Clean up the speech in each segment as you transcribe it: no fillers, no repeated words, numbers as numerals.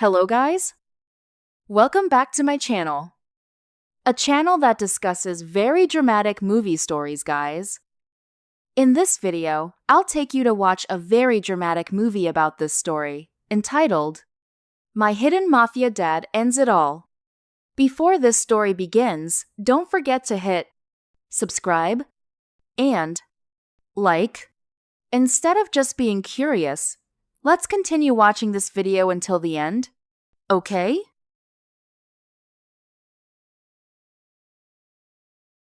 Hello guys! Welcome back to my channel. A channel that discusses very dramatic movie stories, guys. In this video, I'll take you to watch a very dramatic movie about this story, entitled, My Hidden Mafia Dad Ends It All. Before this story begins, don't forget to hit subscribe and like. Instead of just being curious, let's continue watching this video until the end, okay?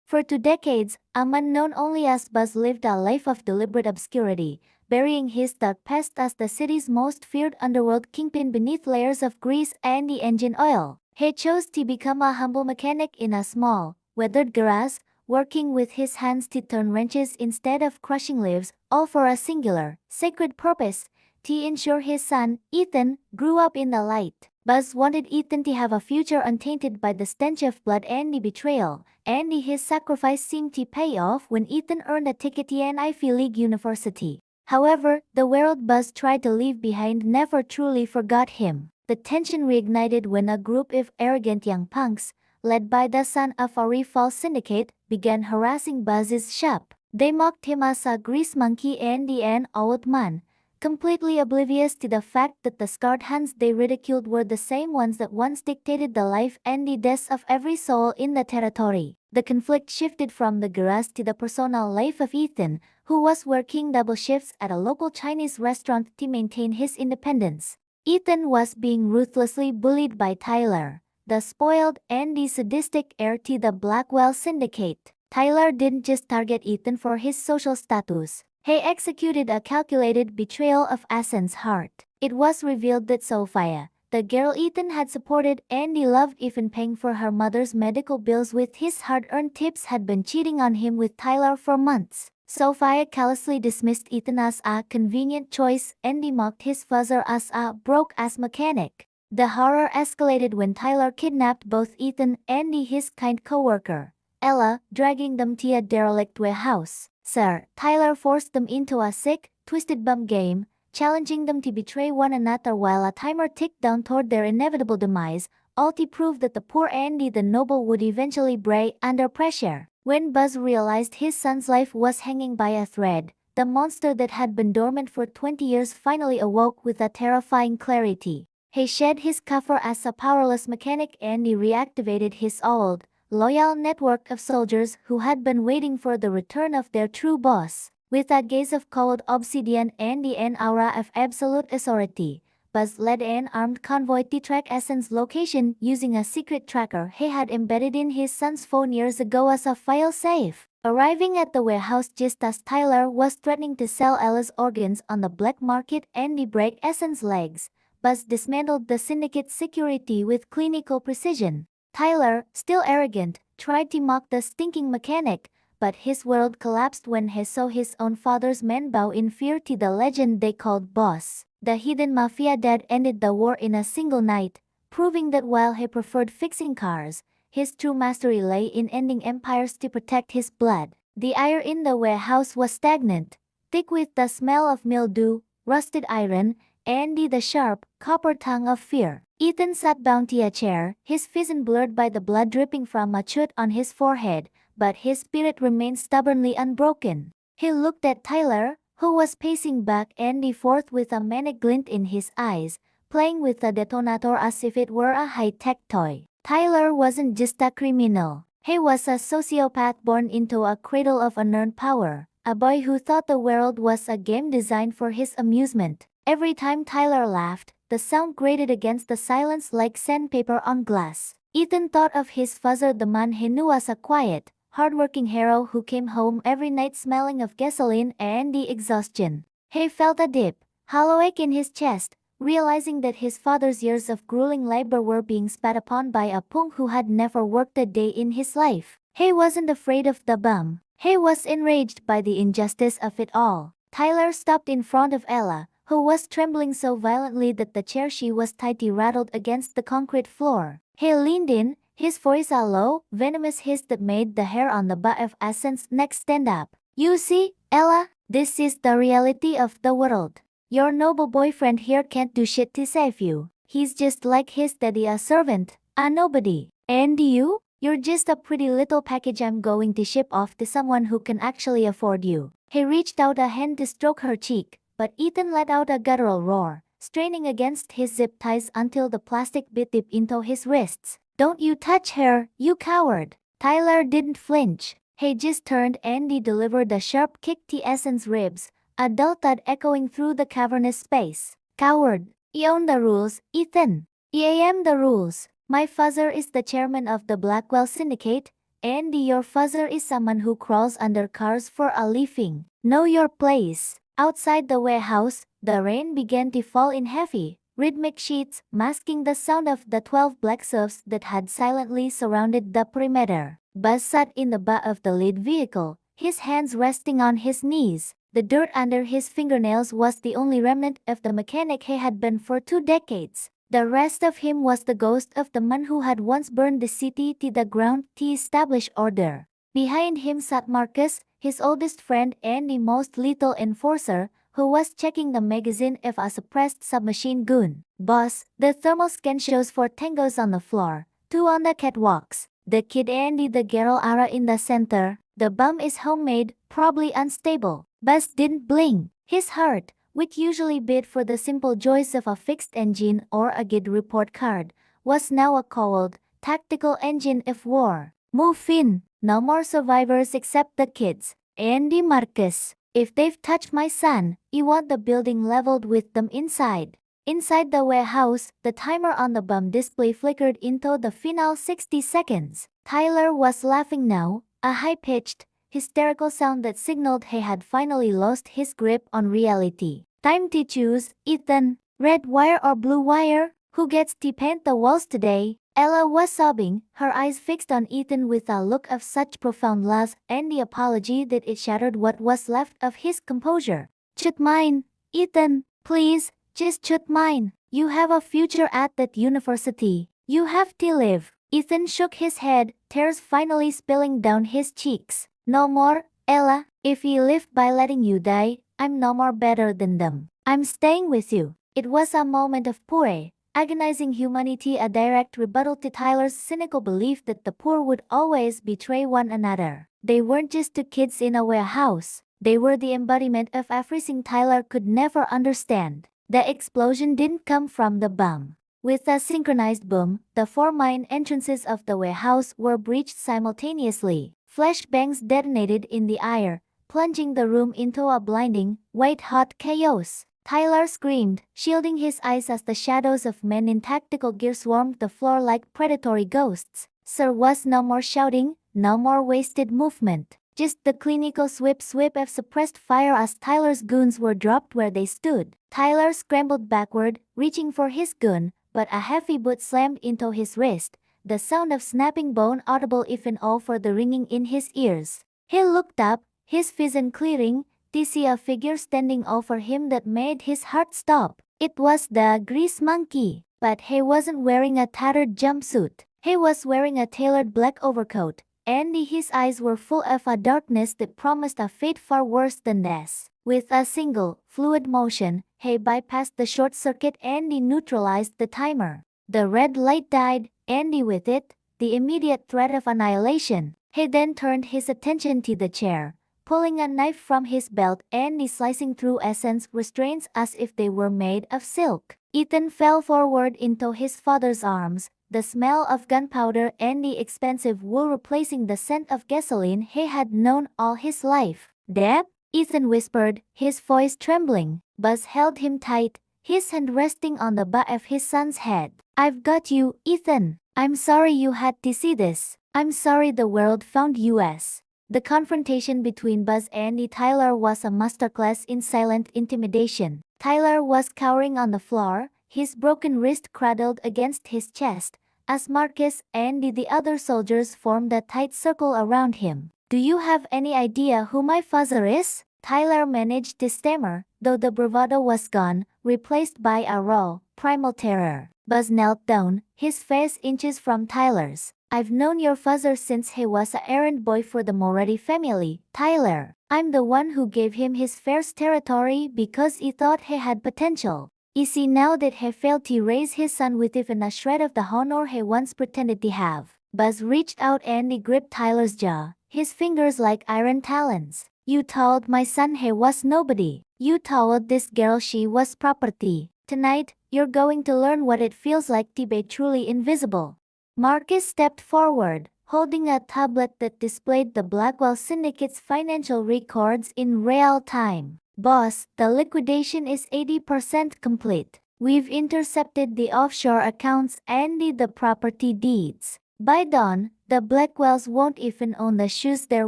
For 2 decades, a man known only as Buzz lived a life of deliberate obscurity, burying his dark past as the city's most feared underworld kingpin beneath layers of grease and the engine oil. He chose to become a humble mechanic in a small, weathered garage, working with his hands to turn wrenches instead of crushing leaves, all for a singular, sacred purpose: to ensure his son, Ethan, grew up in the light. Buzz wanted Ethan to have a future untainted by the stench of blood and the betrayal, and his sacrifice seemed to pay off when Ethan earned a ticket to an Ivy League university. However, the world Buzz tried to leave behind never truly forgot him. The tension reignited when a group of arrogant young punks, led by the son of a rival syndicate, began harassing Buzz's shop. They mocked him as a grease monkey and an old man, completely oblivious to the fact that the scarred hands they ridiculed were the same ones that once dictated the life and the death of every soul in the territory. The conflict shifted from the garage to the personal life of Ethan, who was working double shifts at a local Chinese restaurant to maintain his independence. Ethan was being ruthlessly bullied by Tyler, the spoiled and the sadistic heir to the Blackwell Syndicate. Tyler didn't just target Ethan for his social status. He executed a calculated betrayal of Asen's heart. It was revealed that Sophia, the girl Ethan had supported and loved even paying for her mother's medical bills with his hard-earned tips, had been cheating on him with Tyler for months. Sophia callously dismissed Ethan as a convenient choice and mocked his father as a broke-ass mechanic. The horror escalated when Tyler kidnapped both Ethan and his kind co-worker, Ella, dragging them to a derelict warehouse. Sir, Tyler forced them into a sick, twisted bum game, challenging them to betray one another while a timer ticked down toward their inevitable demise, all to prove that the poor and the noble would eventually break under pressure. When Buzz realized his son's life was hanging by a thread, the monster that had been dormant for 20 years finally awoke with a terrifying clarity. He shed his cover as a powerless mechanic and reactivated his old, loyal network of soldiers who had been waiting for the return of their true boss. With a gaze of cold obsidian and an aura of absolute authority, Buzz led an armed convoy to track Asen's location using a secret tracker he had embedded in his son's phone years ago as a fail-safe. Arriving at the warehouse just as Tyler was threatening to sell Ella's organs on the black market and break Asen's legs, Buzz dismantled the syndicate's security with clinical precision. Tyler, still arrogant, tried to mock the stinking mechanic, but his world collapsed when he saw his own father's men bow in fear to the legend they called Boss. The hidden Mafia dad ended the war in a single night, proving that while he preferred fixing cars, his true mastery lay in ending empires to protect his blood. The air in the warehouse was stagnant, thick with the smell of mildew, rusted iron, and the sharp, copper tongue of fear. Ethan sat bound to a chair, his vision blurred by the blood dripping from a cut on his forehead, but his spirit remained stubbornly unbroken. He looked at Tyler, who was pacing back and forth with a manic glint in his eyes, playing with the detonator as if it were a high-tech toy. Tyler wasn't just a criminal. He was a sociopath born into a cradle of unearned power, a boy who thought the world was a game designed for his amusement. Every time Tyler laughed, the sound grated against the silence like sandpaper on glass. Ethan thought of his father, the man he knew as a quiet, hardworking hero who came home every night smelling of gasoline and exhaustion. He felt a deep, hollow ache in his chest, realizing that his father's years of grueling labor were being spat upon by a punk who had never worked a day in his life. He wasn't afraid of the bum. He was enraged by the injustice of it all. Tyler stopped in front of Ella, who was trembling so violently that the chair she was tied to rattled against the concrete floor. He leaned in, his voice a low, venomous hiss that made the hair on the back of Asen's neck stand up. "You see, Ella, this is the reality of the world. Your noble boyfriend here can't do shit to save you. He's just like his daddy, a servant, a nobody. And you? You're just a pretty little package I'm going to ship off to someone who can actually afford you. He reached out a hand to stroke her cheek, but Ethan let out a guttural roar, straining against his zip ties until the plastic bit deep into his wrists. Don't you touch her, you coward! Tyler didn't flinch. He just turned and he delivered a sharp kick to Essen's ribs, a dull thud echoing through the cavernous space. Coward! You own the rules, Ethan. I am the rules. My father is the chairman of the Blackwell Syndicate, and your father is someone who crawls under cars for a living. Know your place. Outside the warehouse, the rain began to fall in heavy, rhythmic sheets, masking the sound of the 12 black serfs that had silently surrounded the perimeter. Buzz sat in the back of the lead vehicle, his hands resting on his knees. The dirt under his fingernails was the only remnant of the mechanic he had been for 2 decades. The rest of him was the ghost of the man who had once burned the city to the ground to establish order. Behind him sat Marcus, his oldest friend and the most lethal enforcer, who was checking the magazine of a suppressed submachine gun. Boss, the thermal scan shows 4 tangos on the floor, 2 on the catwalks. The kid and the girl are in the center. The bomb is homemade, probably unstable. Buzz didn't blink. His heart, which usually beat for the simple joys of a fixed engine or a good report card, was now a cold, tactical engine of war. Move in. No more survivors except the kids. Andy Marcus. If they've touched my son, you want the building leveled with them inside. Inside the warehouse, the timer on the bomb display flickered into the final 60 seconds. Tyler was laughing now, a high-pitched, hysterical sound that signaled he had finally lost his grip on reality. Time to choose, Ethan. Red wire or blue wire? Who gets to paint the walls today? Ella was sobbing, her eyes fixed on Ethan with a look of such profound loss and the apology that it shattered what was left of his composure. Shoot mine, Ethan, please, just shoot mine. You have a future at that university. You have to live. Ethan shook his head, tears finally spilling down his cheeks. No more, Ella. If you live by letting you die, I'm no more better than them. I'm staying with you. It was a moment of pure, agonizing humanity, a direct rebuttal to Tyler's cynical belief that the poor would always betray one another. They weren't just 2 kids in a warehouse. They were the embodiment of everything Tyler could never understand. The explosion didn't come from the bomb. With a synchronized boom, the 4 main entrances of the warehouse were breached simultaneously. Flashbangs detonated in the air, plunging the room into a blinding, white-hot chaos. Tyler screamed, shielding his eyes as the shadows of men in tactical gear swarmed the floor like predatory ghosts. There was no more shouting, no more wasted movement. Just the clinical sweep of suppressed fire as Tyler's guns were dropped where they stood. Tyler scrambled backward, reaching for his gun, but a heavy boot slammed into his wrist, the sound of snapping bone audible even all for the ringing in his ears. He looked up, his vision clearing, to see a figure standing over him that made his heart stop. It was the Grease Monkey, but he wasn't wearing a tattered jumpsuit. He was wearing a tailored black overcoat, and his eyes were full of a darkness that promised a fate far worse than this. With a single, fluid motion, he bypassed the short circuit and neutralized the timer. The red light died, and with it, the immediate threat of annihilation. He then turned his attention to the chair, pulling a knife from his belt and slicing through Essen's restraints as if they were made of silk. Ethan fell forward into his father's arms, the smell of gunpowder and the expensive wool replacing the scent of gasoline he had known all his life. "Dad?" Ethan whispered, his voice trembling. Buzz held him tight, his hand resting on the back of his son's head. "I've got you, Ethan. I'm sorry you had to see this. I'm sorry the world found us." The confrontation between Buzz and Tyler was a masterclass in silent intimidation. Tyler was cowering on the floor, his broken wrist cradled against his chest, as Marcus and the other soldiers formed a tight circle around him. "Do you have any idea who my father is?" Tyler managed to stammer, though the bravado was gone, replaced by a raw, primal terror. Buzz knelt down, his face inches from Tyler's. "I've known your father since he was an errand boy for the Moretti family, Tyler. I'm the one who gave him his first territory because he thought he had potential." Easy now that he failed to raise his son with even a shred of the honor he once pretended to have. Buzz reached out and he gripped Tyler's jaw, his fingers like iron talons. You told my son he was nobody. You told this girl she was property. Tonight, you're going to learn what it feels like to be truly invisible. Marcus stepped forward, holding a tablet that displayed the Blackwell Syndicate's financial records in real time. Boss, the liquidation is 80% complete. We've intercepted the offshore accounts and the property deeds. By dawn, the Blackwells won't even own the shoes they're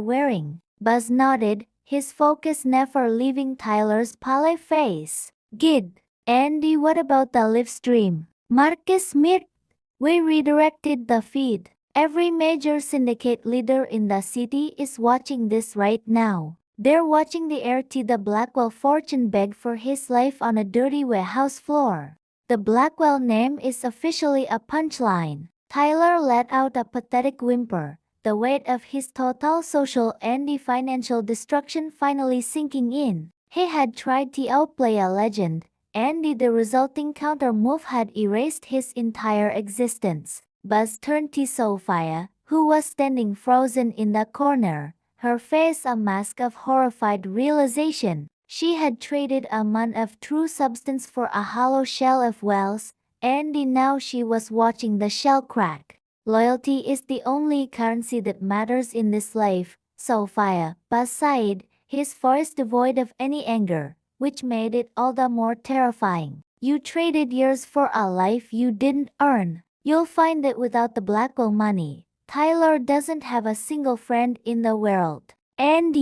wearing. Buzz nodded, his focus never leaving Tyler's pale face. Good. Andy, what about the live stream? Marcus smirked. We redirected the feed. Every major syndicate leader in the city is watching this right now. They're watching the heir to the Blackwell fortune beg for his life on a dirty warehouse floor. The Blackwell name is officially a punchline. Tyler let out a pathetic whimper, the weight of his total social and financial destruction finally sinking in. He had tried to outplay a legend, and the resulting counter-move had erased his entire existence. Buzz turned to Sophia, who was standing frozen in the corner, her face a mask of horrified realization. She had traded a man of true substance for a hollow shell of wealth, and now she was watching the shell crack. Loyalty is the only currency that matters in this life, Sophia, Buzz sighed, his voice devoid of any anger, which made it all the more terrifying. You traded years for a life you didn't earn. You'll find that without the Blackwell money, Tyler doesn't have a single friend in the world. And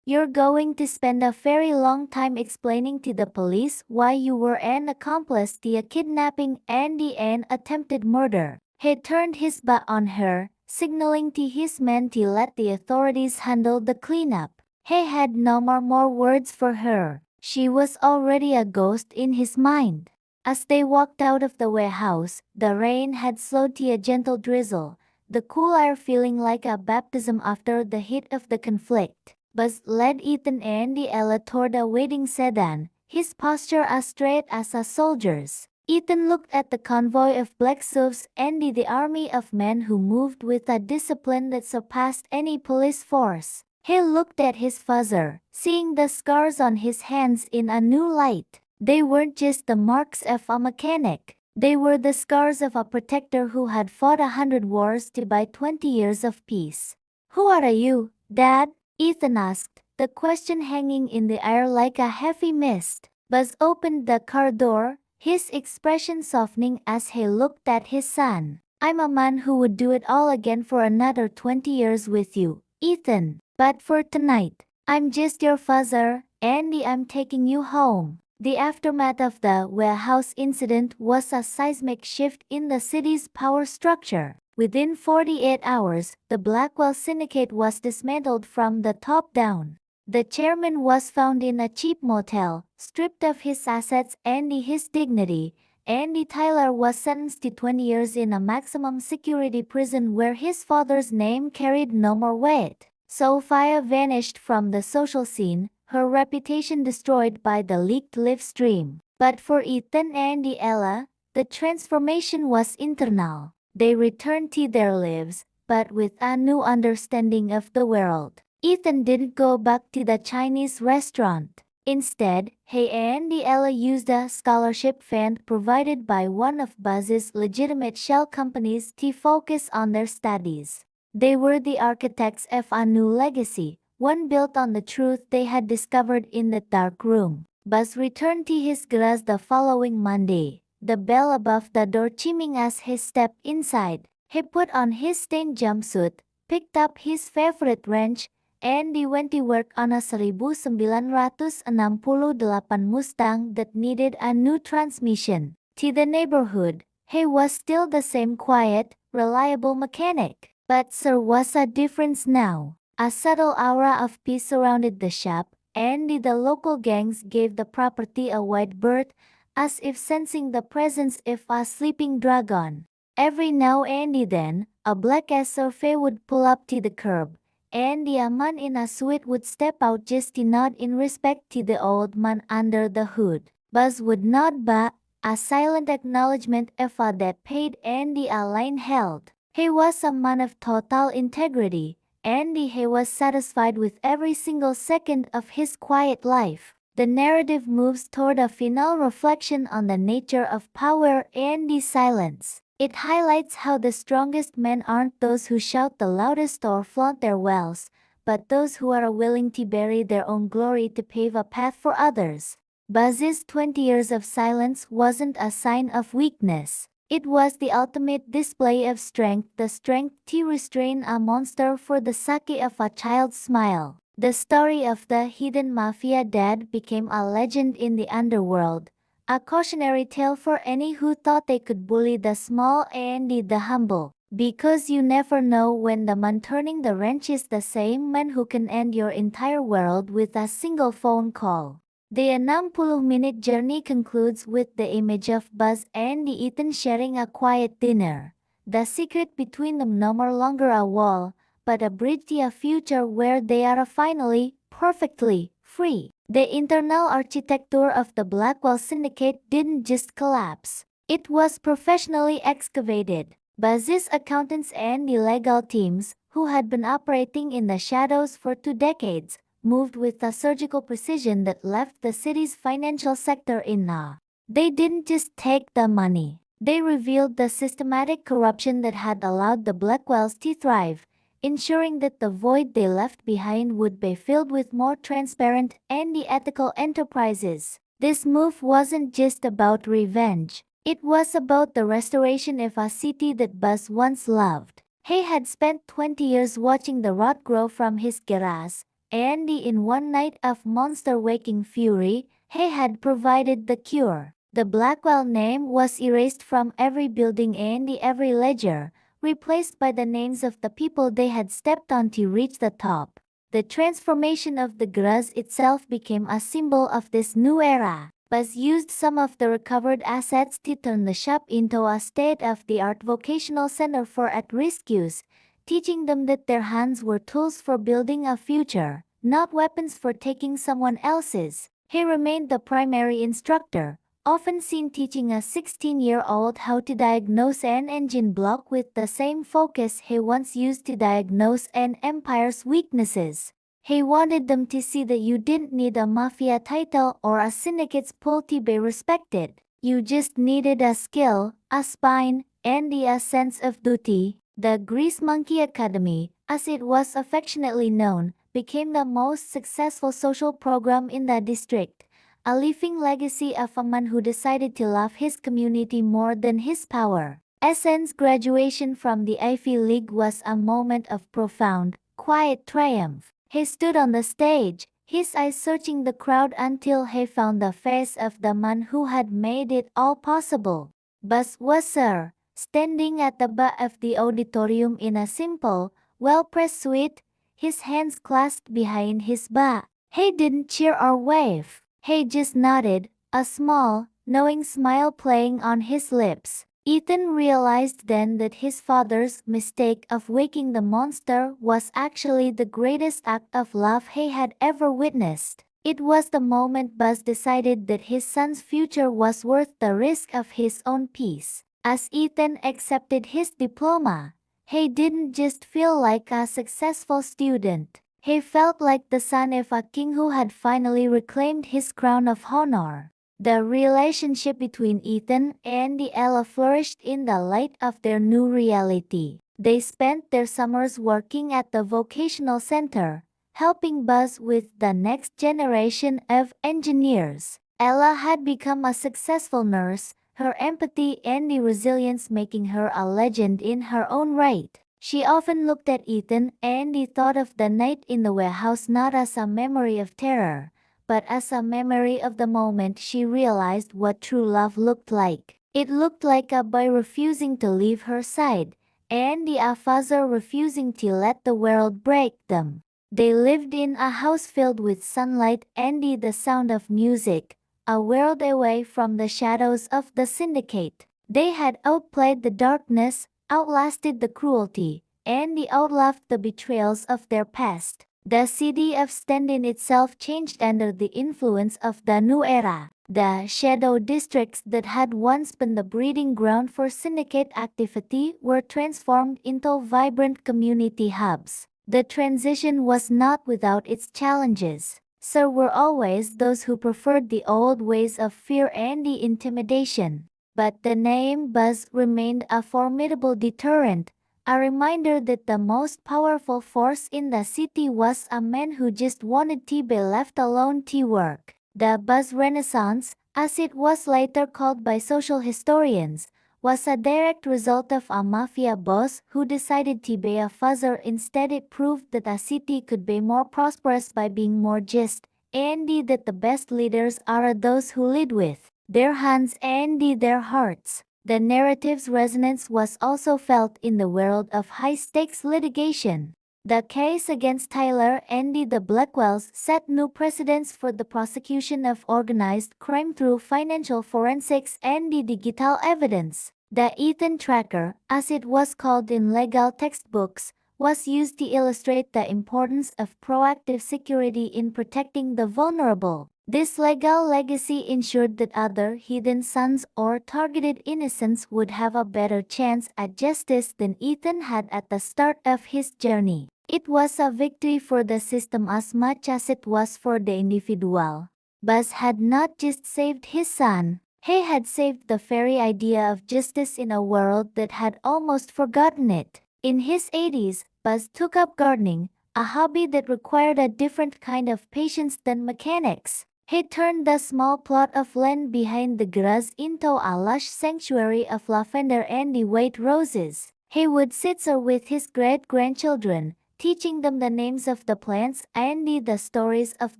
you're going to spend a very long time explaining to the police why you were an accomplice to a kidnapping and an attempted murder. He turned his back on her, signaling to his men to let the authorities handle the cleanup. He had no more words for her. She was already a ghost in his mind. As they walked out of the warehouse, the rain had slowed to a gentle drizzle, the cool air feeling like a baptism after the heat of the conflict. Buzz led Ethan and Ella toward a waiting sedan, his posture as straight as a soldier's. Ethan looked at the convoy of black SUVs and the army of men who moved with a discipline that surpassed any police force. He looked at his father, seeing the scars on his hands in a new light. They weren't just the marks of a mechanic. They were the scars of a protector who had fought 100 wars to buy 20 years of peace. Who are you, Dad? Ethan asked, the question hanging in the air like a heavy mist. Buzz opened the car door, his expression softening as he looked at his son. I'm a man who would do it all again for another 20 years with you, Ethan. But for tonight, I'm just your father, Andy. I'm taking you home. The aftermath of the warehouse incident was a seismic shift in the city's power structure. Within 48 hours, the Blackwell Syndicate was dismantled from the top down. The chairman was found in a cheap motel, stripped of his assets and his dignity. Andy Tyler was sentenced to 20 years in a maximum security prison where his father's name carried no more weight. Sophia vanished from the social scene, her reputation destroyed by the leaked live stream. But for Ethan and Ella, the transformation was internal. They returned to their lives, but with a new understanding of the world. Ethan didn't go back to the Chinese restaurant. Instead, he and Ella used a scholarship fund provided by one of Buzz's legitimate shell companies to focus on their studies. They were the architects of a new legacy, one built on the truth they had discovered in the dark room. Buzz returned to his glass the following Monday, the bell above the door chiming as he stepped inside. He put on his stained jumpsuit, picked up his favorite wrench, and went to work on a 1968 Mustang that needed a new transmission. To the neighborhood, he was still the same quiet, reliable mechanic. But there was a difference now. A subtle aura of peace surrounded the shop, and the local gangs gave the property a wide berth, as if sensing the presence of a sleeping dragon. Every now and then, a black SUV would pull up to the curb, and a man in a suit would step out just to nod in respect to the old man under the hood. Buzz would nod back, a silent acknowledgement of a debt paid and a line held. He was a man of total integrity, and he was satisfied with every single second of his quiet life. The narrative moves toward a final reflection on the nature of power and silence. It highlights how the strongest men aren't those who shout the loudest or flaunt their wealth, but those who are willing to bury their own glory to pave a path for others. Buzz's 20 years of silence wasn't a sign of weakness. It was the ultimate display of strength, the strength to restrain a monster for the sake of a child's smile. The story of the hidden Mafia dad became a legend in the underworld, a cautionary tale for any who thought they could bully the small and the humble. Because you never know when the man turning the wrench is the same man who can end your entire world with a single phone call. The 60-minute journey concludes with the image of Buzz and Ethan sharing a quiet dinner. The secret between them no longer a wall, but a bridge to a future where they are finally, perfectly, free. The internal architecture of the Blackwell Syndicate didn't just collapse. It was professionally excavated. Buzz's accountants and the legal teams, who had been operating in the shadows for 2 decades, moved with a surgical precision that left the city's financial sector in awe. They didn't just take the money. They revealed the systematic corruption that had allowed the Blackwells to thrive, ensuring that the void they left behind would be filled with more transparent and ethical enterprises. This move wasn't just about revenge. It was about the restoration of a city that Buzz once loved. He had spent 20 years watching the rot grow from his garage, and in one night of monster-waking fury, he had provided the cure. The Blackwell name was erased from every building and every ledger, replaced by the names of the people they had stepped on to reach the top. The transformation of the garage itself became a symbol of this new era. Buzz used some of the recovered assets to turn the shop into a state-of-the-art vocational center for at-risk youth, teaching them that their hands were tools for building a future, not weapons for taking someone else's. He remained the primary instructor, often seen teaching a 16-year-old how to diagnose an engine block with the same focus he once used to diagnose an empire's weaknesses. He wanted them to see that you didn't need a Mafia title or a syndicate's pull to be respected. You just needed a skill, a spine, and a sense of duty. The Grease Monkey Academy, as it was affectionately known, became the most successful social program in the district, a living legacy of a man who decided to love his community more than his power. Essen's graduation from the Ivy League was a moment of profound, quiet triumph. He stood on the stage, his eyes searching the crowd until he found the face of the man who had made it all possible. Buzz Wasser, standing at the back of the auditorium in a simple, well-pressed suit, his hands clasped behind his back. He didn't cheer or wave. He just nodded, a small, knowing smile playing on his lips. Ethan realized then that his father's mistake of waking the monster was actually the greatest act of love he had ever witnessed. It was the moment Buzz decided that his son's future was worth the risk of his own peace. As Ethan accepted his diploma, he didn't just feel like a successful student. He felt like the son of a king who had finally reclaimed his crown of honor. The relationship between Ethan and Ella flourished in the light of their new reality. They spent their summers working at the vocational center, helping Buzz with the next generation of engineers. Ella had become a successful nurse, her empathy and resilience making her a legend in her own right. She often looked at Ethan and thought of the night in the warehouse not as a memory of terror, but as a memory of the moment she realized what true love looked like. It looked like a boy refusing to leave her side, and a father refusing to let the world break them. They lived in a house filled with sunlight and the sound of music, a world away from the shadows of the syndicate. They had outplayed the darkness, outlasted the cruelty, and outlived the betrayals of their past. The city of Stand-in itself changed under the influence of the new era. The shadow districts that had once been the breeding ground for syndicate activity were transformed into vibrant community hubs. The transition was not without its challenges. So were always those who preferred the old ways of fear and the intimidation. But the name Buzz remained a formidable deterrent, a reminder that the most powerful force in the city was a man who just wanted to be left alone to work. The Buzz Renaissance, as it was later called by social historians, was a direct result of a mafia boss who decided to be a fuzzer. Instead, it proved that a city could be more prosperous by being more just, and that the best leaders are those who lead with their hands and their hearts. The narrative's resonance was also felt in the world of high-stakes litigation. The case against Tyler and the Blackwells set new precedents for the prosecution of organized crime through financial forensics and the digital evidence. The Ethan Tracker, as it was called in legal textbooks, was used to illustrate the importance of proactive security in protecting the vulnerable. This legal legacy ensured that other hidden sons or targeted innocents would have a better chance at justice than Ethan had at the start of his journey. It was a victory for the system as much as it was for the individual. Buzz had not just saved his son, he had saved the very idea of justice in a world that had almost forgotten it. In his 80s, Buzz took up gardening, a hobby that required a different kind of patience than mechanics. He turned the small plot of land behind the garage into a lush sanctuary of lavender and white roses. He would sit there with his great-grandchildren, teaching them the names of the plants and the stories of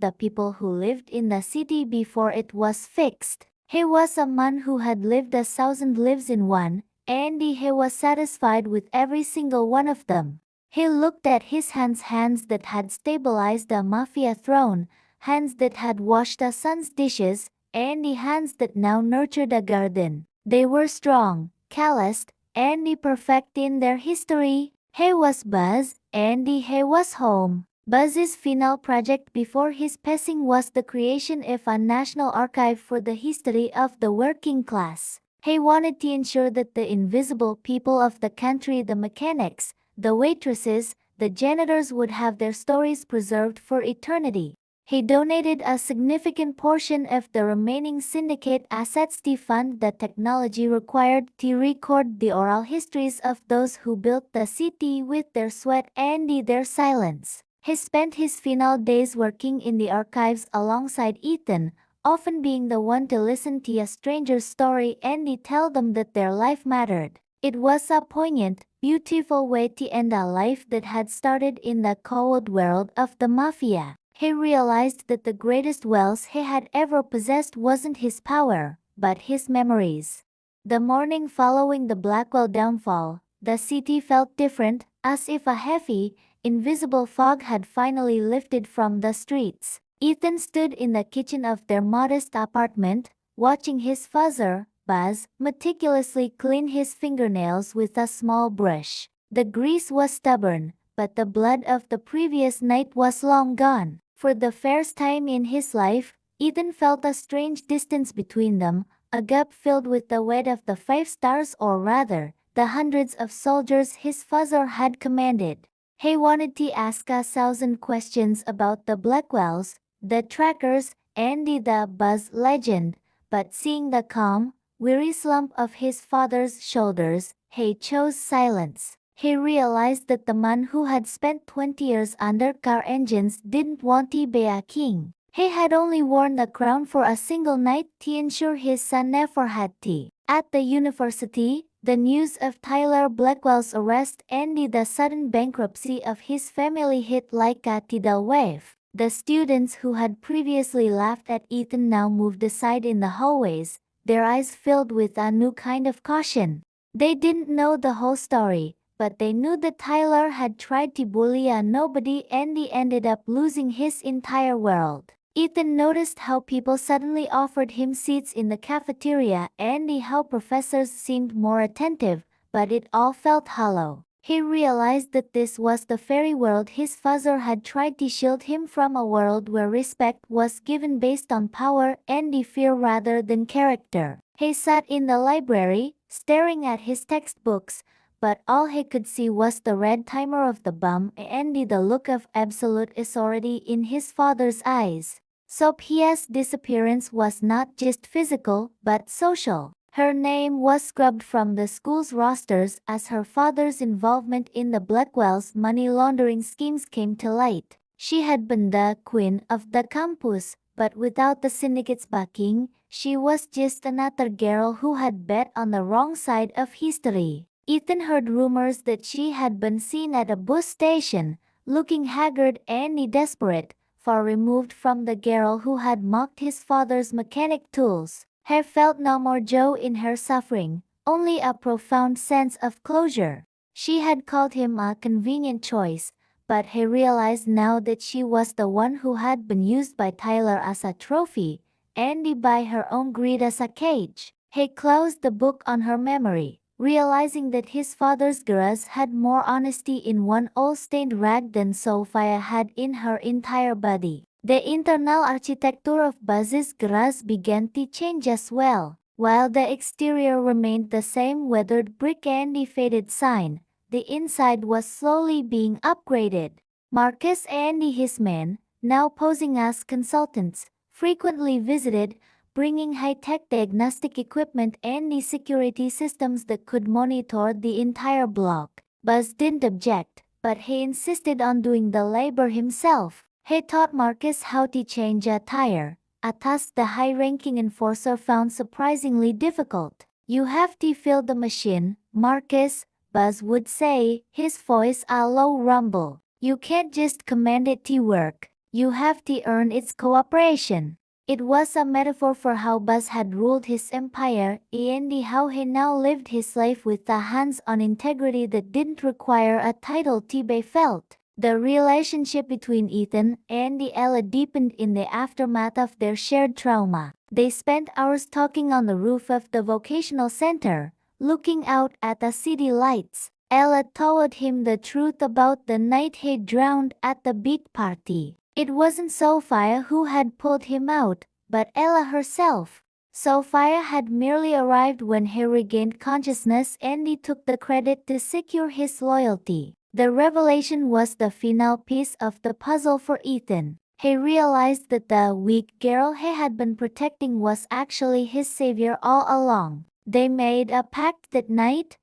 the people who lived in the city before it was fixed. He was a man who had lived 1,000 lives in one, and he was satisfied with every single one of them. He looked at his hands that had stabilized the Mafia throne, hands that had washed the son's dishes, and the hands that now nurtured a garden. They were strong, calloused, and perfect in their history. He was Buzz, and he was home. Buzz's final project before his passing was the creation of a national archive for the history of the working class. He wanted to ensure that the invisible people of the country, the mechanics, the waitresses, the janitors, would have their stories preserved for eternity. He donated a significant portion of the remaining syndicate assets to fund the technology required to record the oral histories of those who built the city with their sweat and their silence. He spent his final days working in the archives alongside Ethan, often being the one to listen to a stranger's story and tell them that their life mattered. It was a poignant, beautiful way to end a life that had started in the cold world of the Mafia. He realized that the greatest wealth he had ever possessed wasn't his power, but his memories. The morning following the Blackwell downfall, the city felt different, as if a heavy, invisible fog had finally lifted from the streets. Ethan stood in the kitchen of their modest apartment, watching his father, Buzz, meticulously clean his fingernails with a small brush. The grease was stubborn, but the blood of the previous night was long gone. For the first time in his life, Ethan felt a strange distance between them, a gap filled with the weight of the 5 stars, or rather, the hundreds of soldiers his father had commanded. He wanted to ask 1,000 questions about the Blackwells, the Trackers, and the Buzz legend, but seeing the calm, weary slump of his father's shoulders, he chose silence. He realized that the man who had spent 20 years under car engines didn't want to be a king. He had only worn the crown for a single night to ensure his son never had to. At the university, the news of Tyler Blackwell's arrest and the sudden bankruptcy of his family hit like a tidal wave. The students who had previously laughed at Ethan now moved aside in the hallways, their eyes filled with a new kind of caution. They didn't know the whole story, but they knew that Tyler had tried to bully a nobody and he ended up losing his entire world. Ethan noticed how people suddenly offered him seats in the cafeteria and how professors seemed more attentive, but it all felt hollow. He realized that this was the fairy world his father had tried to shield him from, a world where respect was given based on power and the fear rather than character. He sat in the library, staring at his textbooks, but all he could see was the red timer of the bomb and the look of absolute authority in his father's eyes. Sophia's disappearance was not just physical, but social. Her name was scrubbed from the school's rosters as her father's involvement in the Blackwell's money laundering schemes came to light. She had been the queen of the campus, but without the syndicate's backing, she was just another girl who had bet on the wrong side of history. Ethan heard rumors that she had been seen at a bus station, looking haggard and desperate, far removed from the girl who had mocked his father's mechanic tools. He felt no more joy in her suffering, only a profound sense of closure. She had called him a convenient choice, but he realized now that she was the one who had been used by Tyler as a trophy, and by her own greed as a cage. He closed the book on her memory, realizing that his father's garage had more honesty in one oil-stained rag than Sophia had in her entire body. The internal architecture of Buzz's garage began to change as well. While the exterior remained the same weathered brick and the faded sign, the inside was slowly being upgraded. Marcus and his men, now posing as consultants, frequently visited, bringing high-tech diagnostic equipment and the security systems that could monitor the entire block. Buzz didn't object, but he insisted on doing the labor himself. He taught Marcus how to change a tire, a task the high-ranking enforcer found surprisingly difficult. "You have to feel the machine, Marcus," Buzz would say, his voice a low rumble. "You can't just command it to work. You have to earn its cooperation." It was a metaphor for how Buzz had ruled his empire, and how he now lived his life with a hands-on integrity that didn't require a title to be felt. The relationship between Ethan and Ella deepened in the aftermath of their shared trauma. They spent hours talking on the roof of the vocational center, looking out at the city lights. Ella told him the truth about the night he drowned at the beach party. It wasn't Sophia who had pulled him out, but Ella herself. Sophia had merely arrived when he regained consciousness, and he took the credit to secure his loyalty. The revelation was the final piece of the puzzle for Ethan. He realized that the weak girl he had been protecting was actually his savior all along. They made a pact that night.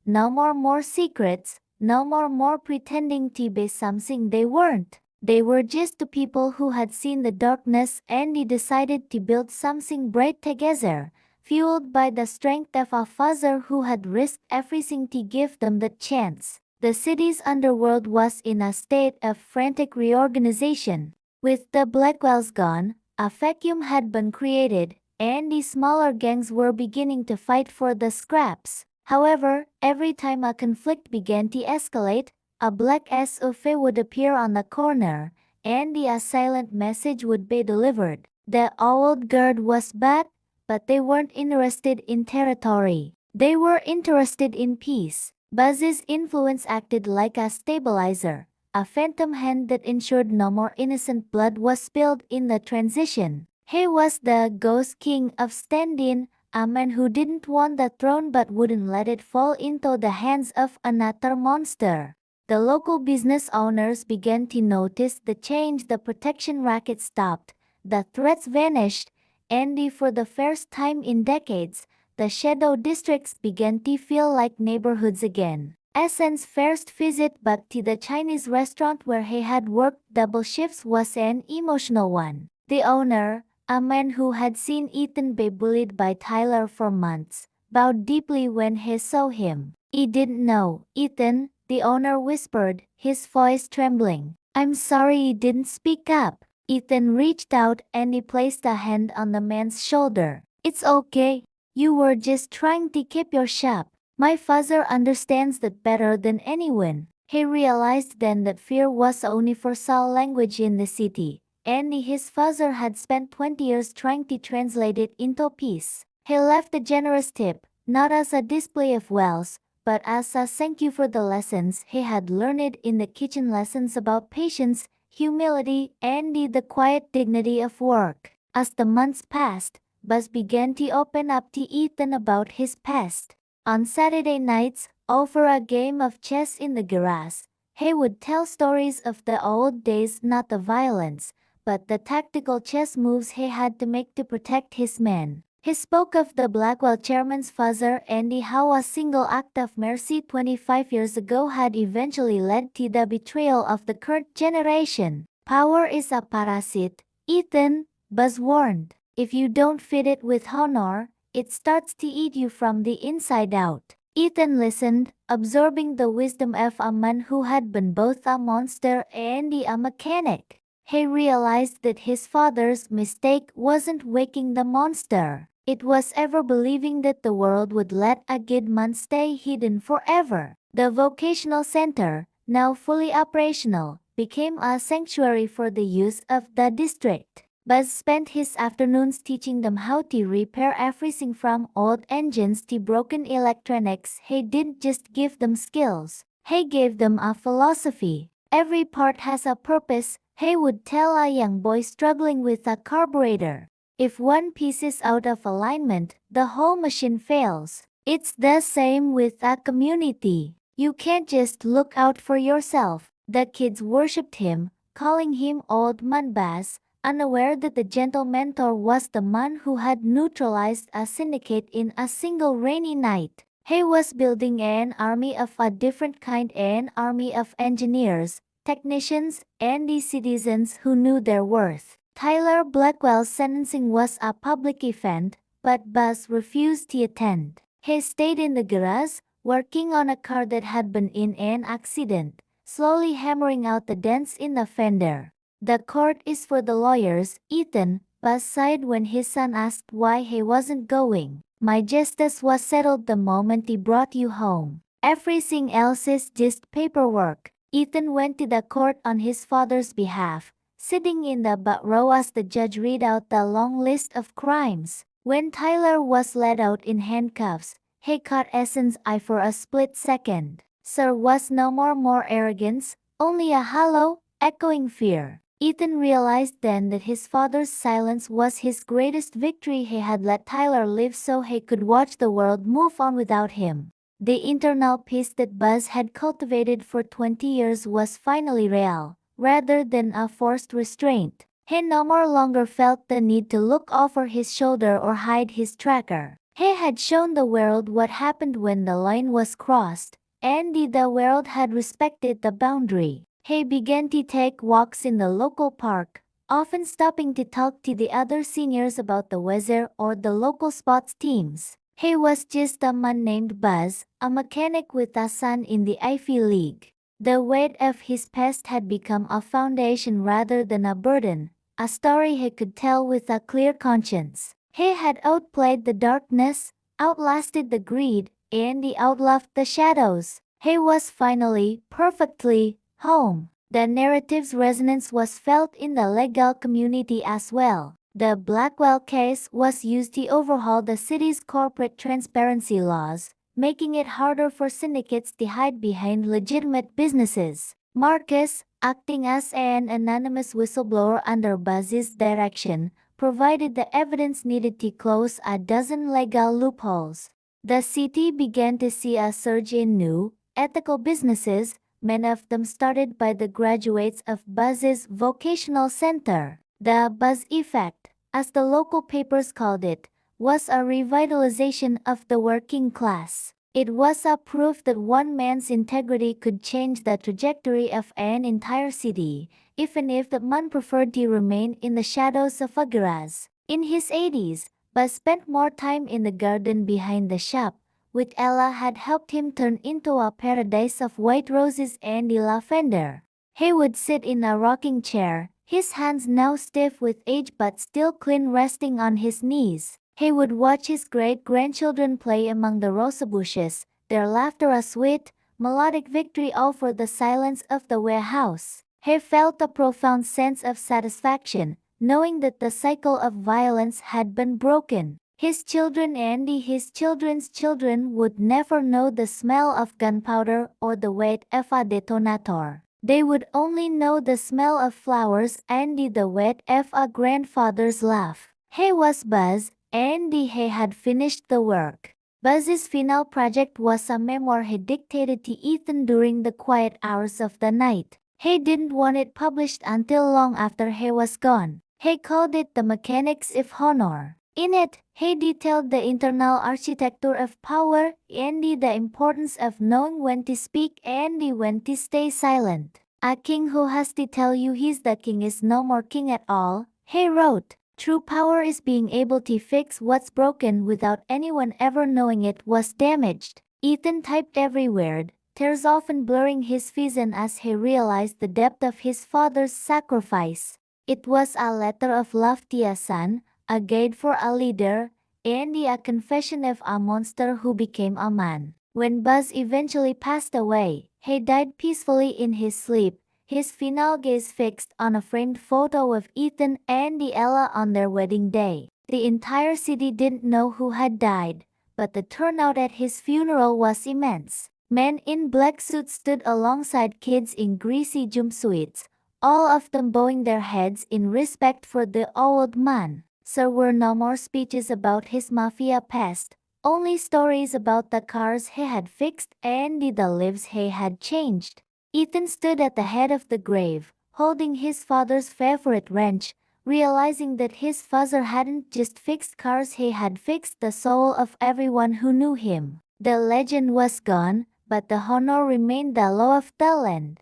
No more secrets, no more pretending to be something they weren't. They were just two people who had seen the darkness and they decided to build something bright together, fueled by the strength of a father who had risked everything to give them the chance. The city's underworld was in a state of frantic reorganization. With the Blackwells gone, a vacuum had been created, and the smaller gangs were beginning to fight for the scraps. However, every time a conflict began to escalate, a black SUV would appear on the corner, and a silent message would be delivered. The old guard was bad, but they weren't interested in territory. They were interested in peace. Buzz's influence acted like a stabilizer, a phantom hand that ensured no more innocent blood was spilled in the transition. He was the ghost king of stand-in, a man who didn't want the throne but wouldn't let it fall into the hands of another monster. The local business owners began to notice the change. The protection racket stopped, the threats vanished, and for the first time in decades, the shadow districts began to feel like neighborhoods again. Essen's first visit back to the Chinese restaurant where he had worked double shifts was an emotional one. The owner, a man who had seen Ethan be bullied by Tyler for months, bowed deeply when he saw him. "He didn't know, Ethan," the owner whispered, his voice trembling. "I'm sorry he didn't speak up." Ethan reached out and he placed a hand on the man's shoulder. "It's okay. You were just trying to keep your shop. My father understands that better than anyone." He realized then that fear was a universal language in the city, and his father had spent 20 years trying to translate it into peace. He left a generous tip, not as a display of wealth, but as a thank you for the lessons he had learned in the kitchen, lessons about patience, humility, and the quiet dignity of work. As the months passed, Buzz began to open up to Ethan about his past. On Saturday nights, over a game of chess in the garage, he would tell stories of the old days, not the violence, but the tactical chess moves he had to make to protect his men. He spoke of the Blackwell chairman's father and how a single act of mercy 25 years ago had eventually led to the betrayal of the current generation. Power is a parasite, Ethan, Buzz warned. If you don't feed it with honor, it starts to eat you from the inside out. Ethan listened, absorbing the wisdom of a man who had been both a monster and a mechanic. He realized that his father's mistake wasn't waking the monster. It was ever believing that the world would let a good man stay hidden forever. The vocational center, now fully operational, became a sanctuary for the youth of the district. Buzz spent his afternoons teaching them how to repair everything from old engines to broken electronics. He didn't just give them skills, he gave them a philosophy. Every part has a purpose, he would tell a young boy struggling with a carburetor. If one piece is out of alignment, the whole machine fails. It's the same with a community. You can't just look out for yourself. The kids worshipped him, calling him Old Man Buzz, unaware that the gentle mentor was the man who had neutralized a syndicate in a single rainy night. He was building an army of a different kind, an army of engineers, technicians, and the citizens who knew their worth. Tyler Blackwell's sentencing was a public event, but Buzz refused to attend. He stayed in the garage, working on a car that had been in an accident, slowly hammering out the dents in the fender. The court is for the lawyers, Ethan, Buzz sighed when his son asked why he wasn't going. My justice was settled the moment he brought you home. Everything else is just paperwork. Ethan went to the court on his father's behalf, sitting in the back row as the judge read out the long list of crimes. When Tyler was led out in handcuffs, he caught Essen's eye for a split second. There was no more arrogance, only a hollow, echoing fear. Ethan realized then that his father's silence was his greatest victory. He had let Tyler live so he could watch the world move on without him. The internal peace that Buzz had cultivated for 20 years was finally real, rather than a forced restraint. He no more longer felt the need to look over his shoulder or hide his tracker. He had shown the world what happened when the line was crossed, and the world had respected the boundary. He began to take walks in the local park, often stopping to talk to the other seniors about the weather or the local sports teams. He was just a man named Buzz, a mechanic with a son in the Ivy League. The weight of his past had become a foundation rather than a burden, a story he could tell with a clear conscience. He had outplayed the darkness, outlasted the greed, and outlived the shadows. He was finally, perfectly, home. The narrative's resonance was felt in the legal community as well. The Blackwell case was used to overhaul the city's corporate transparency laws, making it harder for syndicates to hide behind legitimate businesses. Marcus, acting as an anonymous whistleblower under Buzz's direction, provided the evidence needed to close a dozen legal loopholes. The city began to see a surge in new, ethical businesses, many of them started by the graduates of Buzz's vocational center. The Buzz effect, as the local papers called it, was a revitalization of the working class. It was a proof that one man's integrity could change the trajectory of an entire city, even if the man preferred to remain in the shadows of a garage. In his 80s, Buzz spent more time in the garden behind the shop, which Ella had helped him turn into a paradise of white roses and lavender. He would sit in a rocking chair, his hands now stiff with age but still clean, resting on his knees. He would watch his great-grandchildren play among the rosa bushes, their laughter a sweet, melodic victory over the silence of the warehouse. He felt a profound sense of satisfaction, knowing that the cycle of violence had been broken. His children and his children's children would never know the smell of gunpowder or the weight of a detonator. They would only know the smell of flowers and the weight of a grandfather's laugh. He was Buzz, and he had finished the work. Buzz's final project was a memoir he dictated to Ethan during the quiet hours of the night. He didn't want it published until long after he was gone. He called it The Mechanics of Honor. In it, he detailed the internal architecture of power and the importance of knowing when to speak and when to stay silent. A king who has to tell you he's the king is no more king at all, he wrote. True power is being able to fix what's broken without anyone ever knowing it was damaged. Ethan typed every word, tears often blurring his vision as he realized the depth of his father's sacrifice. It was a letter of love to a son, a guide for a leader, and a confession of a monster who became a man. When Buzz eventually passed away, he died peacefully in his sleep, his final gaze fixed on a framed photo of Ethan and Ella on their wedding day. The entire city didn't know who had died, but the turnout at his funeral was immense. Men in black suits stood alongside kids in greasy jumpsuits, all of them bowing their heads in respect for the old man. There were no more speeches about his mafia past, only stories about the cars he had fixed and the lives he had changed. Ethan stood at the head of the grave, holding his father's favorite wrench, realizing that his father hadn't just fixed cars, he had fixed the soul of everyone who knew him. The legend was gone, but the honor remained the law of the land.